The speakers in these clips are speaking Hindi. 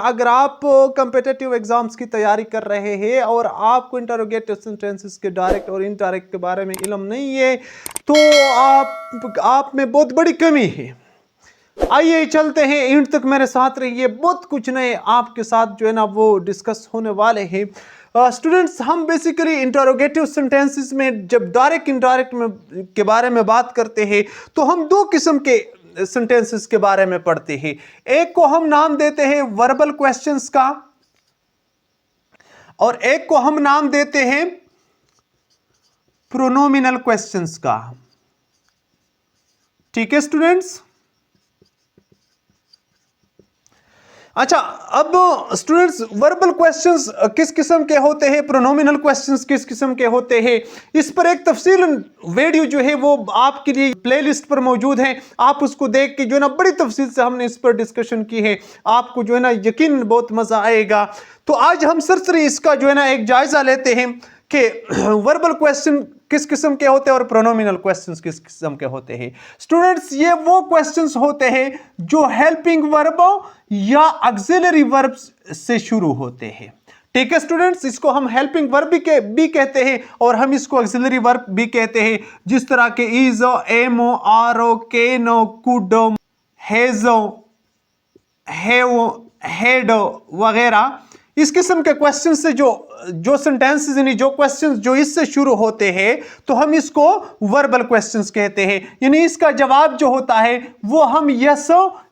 अगर आप कम्पिटिटिव एग्जाम्स की तैयारी कर रहे हैं और आपको इंटरोगेटिव सेंटेंसेस के डायरेक्ट और इनडायरेक्ट के बारे में इल्म नहीं है तो आप में बहुत बड़ी कमी है। आइए चलते हैं, एंड तक मेरे साथ रहिए, बहुत कुछ नए आपके साथ जो है ना वो डिस्कस होने वाले हैं। स्टूडेंट्स, हम बेसिकली इंटरोगेटिव सेंटेंसेस में जब डायरेक्ट इनडायरेक्ट में के बारे में बात करते हैं तो हम दो किस्म के सेंटेंसेस के बारे में पढ़ते हैं। एक को हम नाम देते हैं वर्बल क्वेश्चंस का और एक को हम नाम देते हैं प्रोनोमिनल क्वेश्चंस का। ठीक है स्टूडेंट्स? अच्छा, अब स्टूडेंट्स वर्बल क्वेश्चंस किस किस्म के होते हैं, प्रोनोमिनल क्वेश्चंस किस किस्म के होते हैं, इस पर एक तफसील वीडियो जो है वो आपके लिए प्लेलिस्ट पर मौजूद है। आप उसको देख के जो है ना बड़ी तफसील से हमने इस पर डिस्कशन की है, आपको जो है ना यकीन बहुत मजा आएगा। तो आज हम सरसरी इसका जो है ना एक जायजा लेते हैं कि वर्बल क्वेश्चन किस किस्म के होते हैं और प्रोनोमिनल क्वेश्चंस किस किस्म के होते हैं। स्टूडेंट्स, ये वो क्वेश्चंस होते हैं जो हेल्पिंग वर्बों या ऑक्सिलरी वर्ब्स से शुरू होते हैं। ठीक है स्टूडेंट्स, इसको हम हेल्पिंग वर्ब भी कहते हैं और हम इसको ऑक्सिलरी वर्ब भी कहते हैं, जिस तरह के इजो, एमो, आरो, केनो, कुडो, हेजो, हेवो, हेडो वगैरह। इस किस्म के क्वेश्चन से जो सेंटेंसेस यानी जो क्वेश्चंस जो इससे शुरू होते हैं तो हम इसको वर्बल क्वेश्चंस कहते हैं। यानी इसका जवाब जो होता है वो हम यस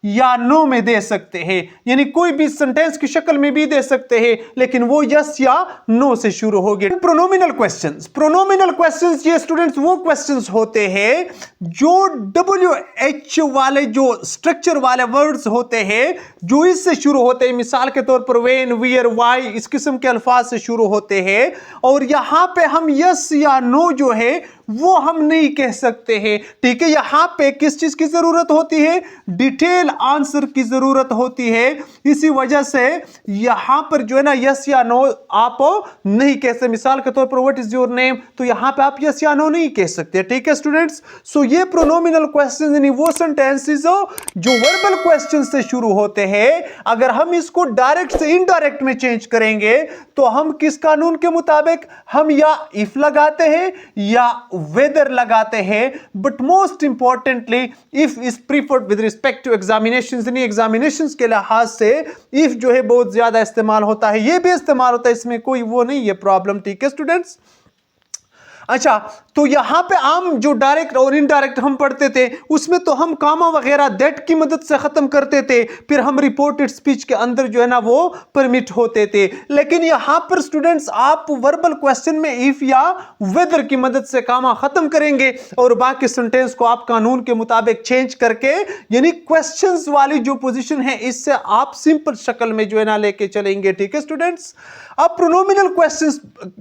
या नो में दे सकते हैं, यानी कोई भी सेंटेंस की शक्ल में भी दे सकते हैं लेकिन वो यस या नो से शुरू होगी। प्रोनोमिनल क्वेश्चंस ये स्टूडेंट्स वो क्वेश्चंस होते हैं जो WH वाले जो स्ट्रक्चर वाले वर्ड्स होते हैं जो इससे शुरू होते हैं। मिसाल के तौर पर वेन, वियर, वाई, इस किस्म के अल्फाज से शुरू होते हैं और यहां पे हम यस या नो जो है वो हम नहीं कह सकते हैं। ठीक है, यहां पे किस चीज की जरूरत होती है? डिटेल आंसर की जरूरत होती है। इसी वजह से यहां पर जो है ना यस या नो आप नहीं कह सकते। मिसाल के तौर पर व्हाट इज योर नेम, तो यहां पे आप यस या नो नहीं कह सकते। ठीक है स्टूडेंट्स, सो ये प्रोनोमिनल क्वेश्चन यानी वो सेंटेंसेस जो वर्बल क्वेश्चन से शुरू होते हैं, अगर हम इसको डायरेक्ट से इनडायरेक्ट में चेंज करेंगे तो हम किस कानून के मुताबिक? हम या इफ लगाते हैं या वेदर लगाते हैं, but most importantly if is preferred with respect to examinations. यानी एग्जामिनेशंस के लिहाज से इफ जो है बहुत ज्यादा इस्तेमाल होता है, ये भी इस्तेमाल होता है, इसमें कोई वो नहीं है प्रॉब्लम। ठीक है स्टूडेंट्स? अच्छा, तो यहां पे आम जो डायरेक्ट और इनडायरेक्ट हम पढ़ते थे उसमें तो हम कामा वगैरह दैट की मदद से खत्म करते थे, फिर हम रिपोर्टेड स्पीच के अंदर जो है ना वो परमिट होते थे। लेकिन यहां पर स्टूडेंट्स आप वर्बल क्वेश्चन में इफ या वेदर की मदद से कामा खत्म करेंगे और बाकी सेंटेंस को आप कानून के मुताबिक चेंज करके यानी क्वेश्चंस वाली जो पोजीशन है इससे आप सिंपल शक्ल में जो है ना लेके चलेंगे। ठीक है स्टूडेंट्स? अब प्रोनोमिनल क्वेश्चंस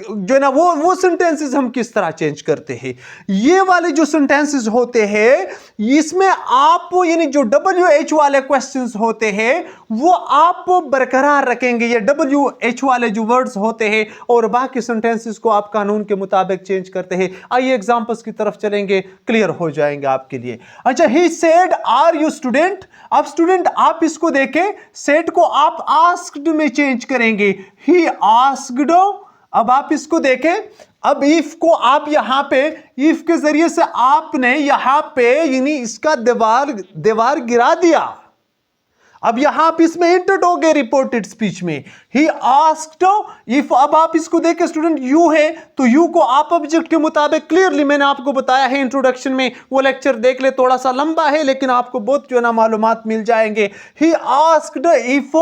जो है ना वो सेंटेंसेस हम किस तरह चेंज करते हैं? ये वाले जो सेंटेंसेस होते हैं इसमें आप यानी जो WH वाले क्वेश्चंस होते हैं वो आप बरकरार रखेंगे, ये WH वाले जो वर्ड्स होते हैं, और बाकी सेंटेंसेस को आप कानून के मुताबिक चेंज करते हैं। आइए एग्जांपल्स की तरफ चलेंगे, क्लियर हो जाएंगे आपके लिए। अच्छा, he said are you student. अब स्टूडेंट आप इसको देखें, सेड को आप आस्क्ड में चेंज करेंगे, ही आस्क्ड। अब आप इसको देखें, अब इफ को आप यहां पे इफ के जरिए से आपने यहां पे यानी इसका दीवार गिरा दिया। अब यहां आप इसमें इंटर्ड हो गए रिपोर्टेड स्पीच में, ही आस्क्ड इफ। अब आप इसको देखें स्टूडेंट, यू है तो यू को आप ऑब्जेक्ट के मुताबिक क्लियरली मैंने आपको बताया है इंट्रोडक्शन में, वो लेक्चर देख ले, थोड़ा सा लंबा है लेकिन आपको बहुत जो है ना मालूमात मिल जाएंगे। ही आस्क्ड इफ,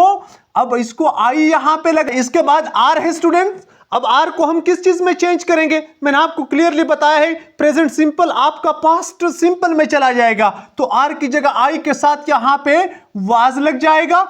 अब इसको आई यहां पे लगा, इसके बाद आर है स्टूडेंट। अब आर को हम किस चीज में चेंज करेंगे? मैंने आपको क्लियरली बताया है, प्रेजेंट सिंपल आपका पास्ट सिंपल में चला जाएगा, तो आर की जगह आई के साथ यहां पे वाज लग जाएगा।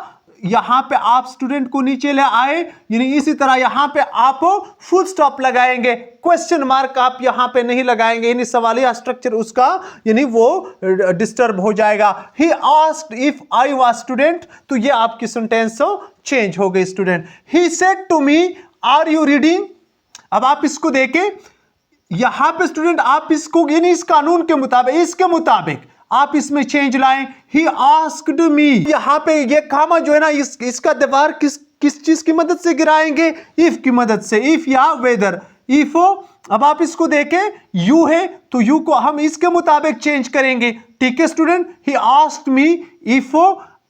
यहां पे आप स्टूडेंट को नीचे ले आए, यानी इसी तरह यहां पे आप फुल स्टॉप लगाएंगे, क्वेश्चन मार्क आप यहां पे नहीं लगाएंगे, यानी सवालिया स्ट्रक्चर उसका यानी वो डिस्टर्ब हो जाएगा। He asked if I was student, तो ये आपकी सेंटेंस चेंज हो गई student. He said to me are you reading. अब आप इसको देखें, यहां पे स्टूडेंट आप इसको यानी इस कानून के मुताबिक, इसके मुताबिक आप इसमें चेंज लाएं। ही आस्क्ड मी, यहां पे ये कामा जो है ना, इसका दीवार किस चीज की मदद से गिराएंगे? इफ की मदद से, इफ या वेदर। इफ, अब आप इसको देखें, यू है तो यू को हम इसके मुताबिक चेंज करेंगे। ठीक है student, he asked me if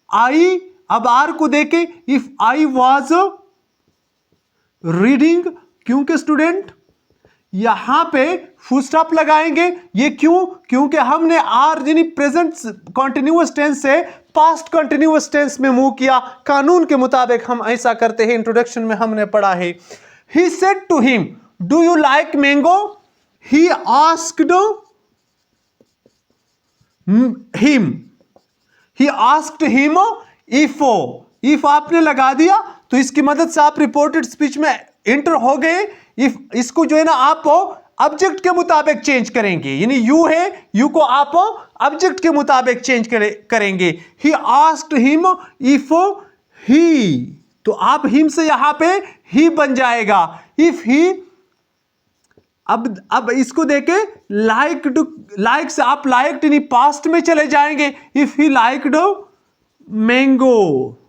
I, अब आर को देखें, इफ आई वाज रीडिंग, क्योंकि स्टूडेंट यहां पे फुल स्टॉप लगाएंगे। ये क्यों? क्योंकि हमने आर यानी प्रेजेंट कॉन्टिन्यूअस टेंस से पास्ट कॉन्टिन्यूअस टेंस में मूव किया। कानून के मुताबिक हम ऐसा करते हैं, इंट्रोडक्शन में हमने पढ़ा है। He said to him, do you like mango? He asked him, he asked him if आपने लगा दिया तो इसकी मदद से आप रिपोर्टेड स्पीच में इंटर हो गए। इफ इसको जो है ना आप ऑब्जेक्ट के मुताबिक चेंज करेंगे, यानी यू है, यू को आप ऑब्जेक्ट के मुताबिक चेंज करेंगे। ही आस्क्ड हिम इफ ही, तो आप हिम से यहां पे ही बन जाएगा। इफ ही, अब इसको देखे, लाइक से आप लाइक्ड यानी पास्ट में चले जाएंगे। इफ ही लाइक्ड मैंगो,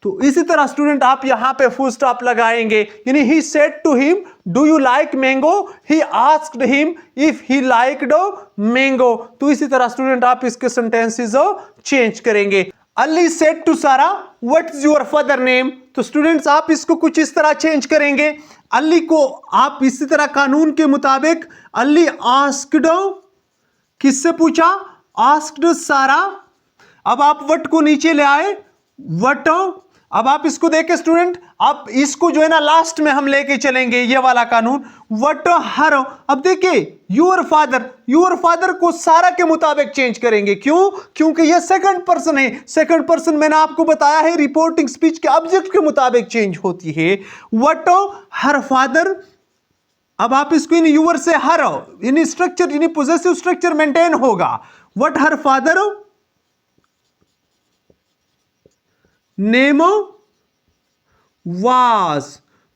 तो इसी तरह स्टूडेंट आप यहां पे फुल स्टॉप लगाएंगे, यानी he said to him do you like mango, he asked him if he liked mango. तो इसी तरह स्टूडेंट आप इसके सेंटेंसेस चेंज करेंगे। Ali said to Sara what is your father name, तो स्टूडेंट्स आप इसको कुछ इस तरह चेंज करेंगे। अली को आप इसी तरह कानून के मुताबिक, अली आस्क्ड, किससे पूछा? आस्क्ड सारा। अब आप व्हाट को नीचे ले आए, व्हाट। अब आप इसको देखें स्टूडेंट, आप इसको जो है ना लास्ट में हम लेके चलेंगे, ये वाला कानून, व्हाट हर। अब देखिए योर फादर को सारा के मुताबिक चेंज करेंगे। क्यों? क्योंकि ये सेकंड पर्सन है। सेकंड पर्सन मैंने आपको बताया है रिपोर्टिंग स्पीच के ऑब्जेक्ट के मुताबिक चेंज होती है। व्हाट हर फादर, अब आप इसको इन यूर से हर इन स्ट्रक्चर यानी पोजेसिव स्ट्रक्चर मेंटेन होगा। What her father name was,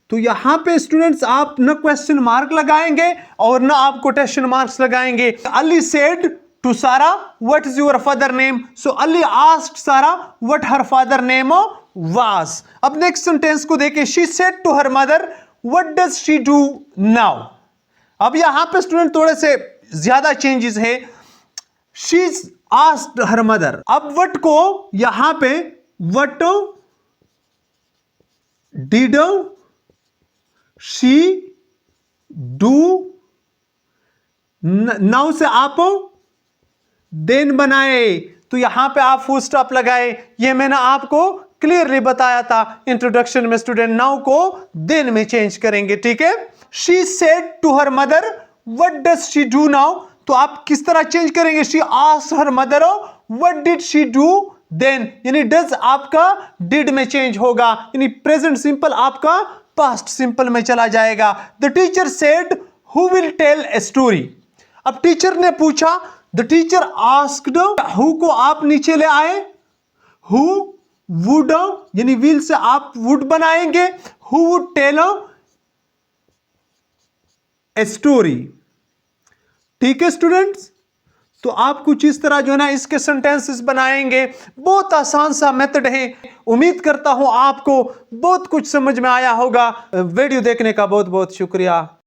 तो यहां पे स्टूडेंट्स आप न क्वेश्चन मार्क लगाएंगे और न आप कोटेशन मार्क्स लगाएंगे। Ali said to Sara what is your father name, so Ali asked Sara what her father name was. अब नेक्स्ट सेंटेंस को देखिए, she said to her mother what does she do now. अब यहां पे स्टूडेंट थोड़े से ज्यादा चेंजेस है। शी आस्क्ड हर मदर, अब व्हाट को यहां पे what did she do, now से आप देन बनाए, तो यहां पे आप फुल स्टॉप लगाए। ये मैंने आपको क्लियरली बताया था इंट्रोडक्शन में, स्टूडेंट नाउ को देन में चेंज करेंगे। ठीक है, she said to her mother what does she do now, तो आप किस तरह चेंज करेंगे? She asked her mother what did she do then, यानी डज आपका डिड में चेंज होगा, यानी प्रेजेंट सिंपल आपका पास्ट सिंपल में चला जाएगा। The teacher said who will tell a story, अब टीचर ने पूछा, the teacher asked, who co आप नीचे ले आए, हु वुड यानी विल से आप वुड बनाएंगे, who would tell a story. ठीक है स्टूडेंट्स, तो आप कुछ इस तरह जो है ना इसके सेंटेंसेस बनाएंगे। बहुत आसान सा मेथड है। उम्मीद करता हूं आपको बहुत कुछ समझ में आया होगा। वीडियो देखने का बहुत बहुत शुक्रिया।